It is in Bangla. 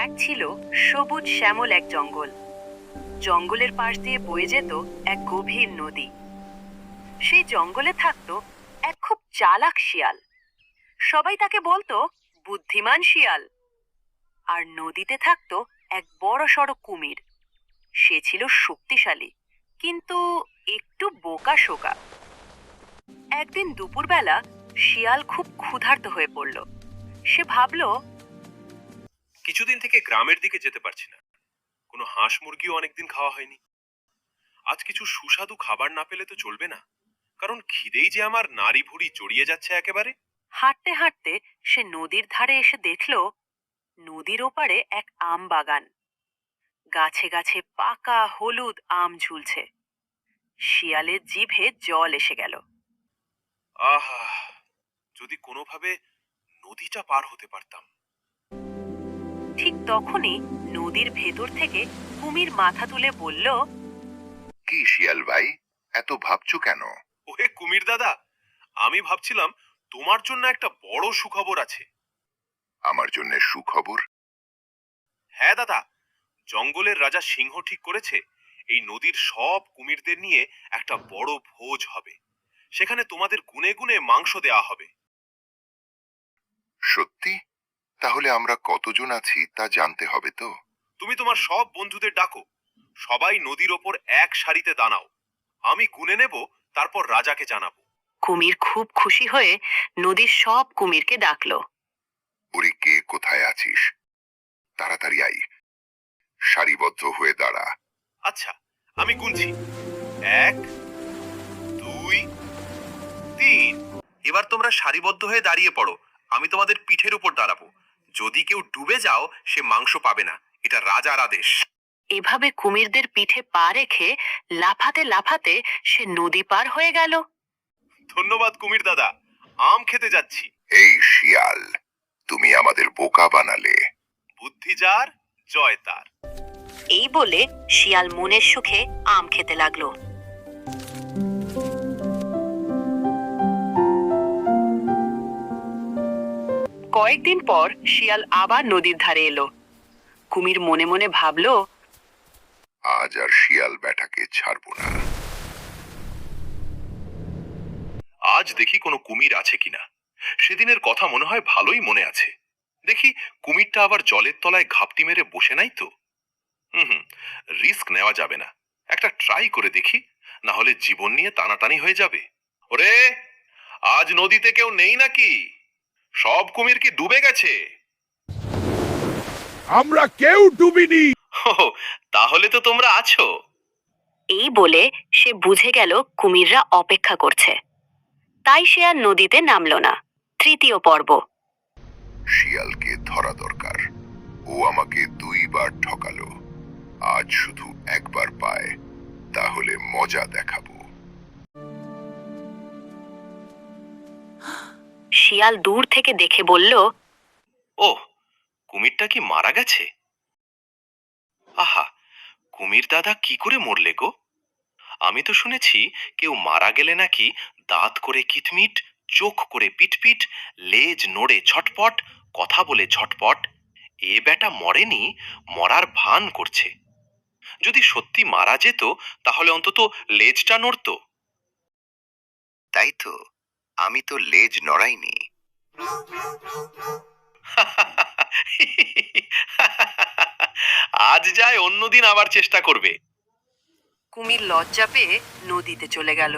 এক ছিল সবুজ শ্যামল এক জঙ্গল। জঙ্গলের পাশ দিয়ে বয়ে যেত এক গভীর নদী। সেই জঙ্গলে থাকতো এক খুব চালাক শিয়াল। সবাই তাকে বলতো বুদ্ধিমান শিয়াল। আর নদীতে থাকতো এক বড় সড়ো কুমির। সে ছিল শক্তিশালী, কিন্তু একটু বোকা শোকা। একদিন দুপুরবেলা শিয়াল খুব ক্ষুধার্ত হয়ে পড়ল। সে ভাবল, কিছুদিন থেকে গ্রামের দিকে যেতে পারছি না। কোনো হাঁস মুরগিও অনেকদিন খাওয়া হয়নি। আজ কিছু সুস্বাদু খাবার না পেলে তো চলবে না, কারণ খিদেই যে আমার নাড়ি ভুড়ি জড়িয়ে যাচ্ছে একেবারে। হাঁটতে হাঁটতে সে নদীর ধারে এসে দেখল নদীর ওপারে এক আম বাগান। গাছে গাছে পাকা হলুদ আম ঝুলছে। শিয়ালের জিভে জল এসে গেল। আহা, যদি কোনোভাবে নদীটা পার হতে পারতাম। ঠিক তখনই নদীর ভেতর থেকে কুমির মাথা তুলে বলল, কি শিয়াল ভাই, এত ভাবছো কেন? ওহে কুমির দাদা, আমি ভাবছিলাম তোমার জন্য একটা বড় সুখবর আছে। আমার জন্য সুখবর? হ্যাঁ দাদা, জঙ্গলের রাজা সিংহ ঠিক করেছে এই নদীর সব কুমিরদের নিয়ে একটা বড় ভোজ হবে। সেখানে তোমাদের গুনে গুনে মাংস দেয়া হবে। সত্যি? তাহলে আমরা কতজন আছি তা জানতে হবে তো? তুমি তোমার সব বন্ধুদের ডাকো, সবাই নদীর ওপর এক সারিতে দাঁড়াও। আমি গুনে নেব, তারপর রাজাকে জানাবো। কুমির খুব খুশি হয়ে নদীর সব কুমিরকে ডাকলো। ওরে, কে কোথায় আছিস? তাড়াতাড়ি আই, সারিবদ্ধ হয়ে দাঁড়া। আচ্ছা, আমি গুনছি। 1, 2, 3। এবার তোমরা সারিবদ্ধ হয়ে দাঁড়িয়ে পড়ো। আমি তোমাদের পিঠের উপর দাঁড়াবো। যদি কেউ ডুবে যাও, সে মাংস পাবে না। এটা রাজার আদেশ। এভাবে কুমিরদের পিঠে পা রেখে লাফাতে লাফাতে সে নদী পার হয়ে গেল। ধন্যবাদ কুমির দাদা, আম খেতে যাচ্ছি। এই শিয়াল, তুমি আমাদের বোকা বানালে। বুদ্ধি যার, জয় তার। এই বলে শিয়াল মনের সুখে আম খেতে লাগলো। কয়েকদিন পর শিয়াল আবার নদীর ধারে এলো। কুমির মনে মনে ভাবলো, আজ আর শিয়াল ব্যাটাকে ছাড়বো না। আজ দেখি কোনো কুমির আছে কিনা। সেদিনের কথা মনে হয় ভালোই মনে আছে। দেখি কুমিরটা আবার জলের তলায় ঘাপটি মেরে বসে নাই তো। হুম, রিস্ক নেওয়া যাবে না। একটা ট্রাই করে দেখি, না হলে জীবন নিয়ে টানাটানি হয়ে যাবে। ওরে, আজ নদীতে কেউ নেই নাকি? সব কুমির কি ডুবে গেছে? আমরা কেউ ডুবিনি। তাহলে তো তোমরা আছো। এই বলে সে বুঝে গেল কুমিররা অপেক্ষা করছে। তাই সে আর নদীতে নামলো না। তৃতীয় পর্ব। শিয়ালকে ধরা দরকার। ও আমাকে 2 বার ঠকালো, আজ শুধু একবার পায়, তাহলে মজা দেখাবো। শিয়াল দূর থেকে দেখে বলল, ও, কুমিরটা কি মারা গেছে? আহা, কুমির দাদা কি করে মরলে গো? আমি তো শুনেছি কেউ মারা গেলে নাকি দাঁত করে কিটমিট, চোখ করে পিটপিট, লেজ নড়ে ছটপট, কথা বলে ঝটপট। এ বেটা মরেনি, মরার ভান করছে। যদি সত্যি মারা যেত, তাহলে অন্তত লেজটা নড়তো। তাই তো, আমি তো লেজ নড়াইনি। আজ যায়, অন্যদিন আবার চেষ্টা করবে। কুমির লজ্জা পেয়ে নদীতে চলে গেল।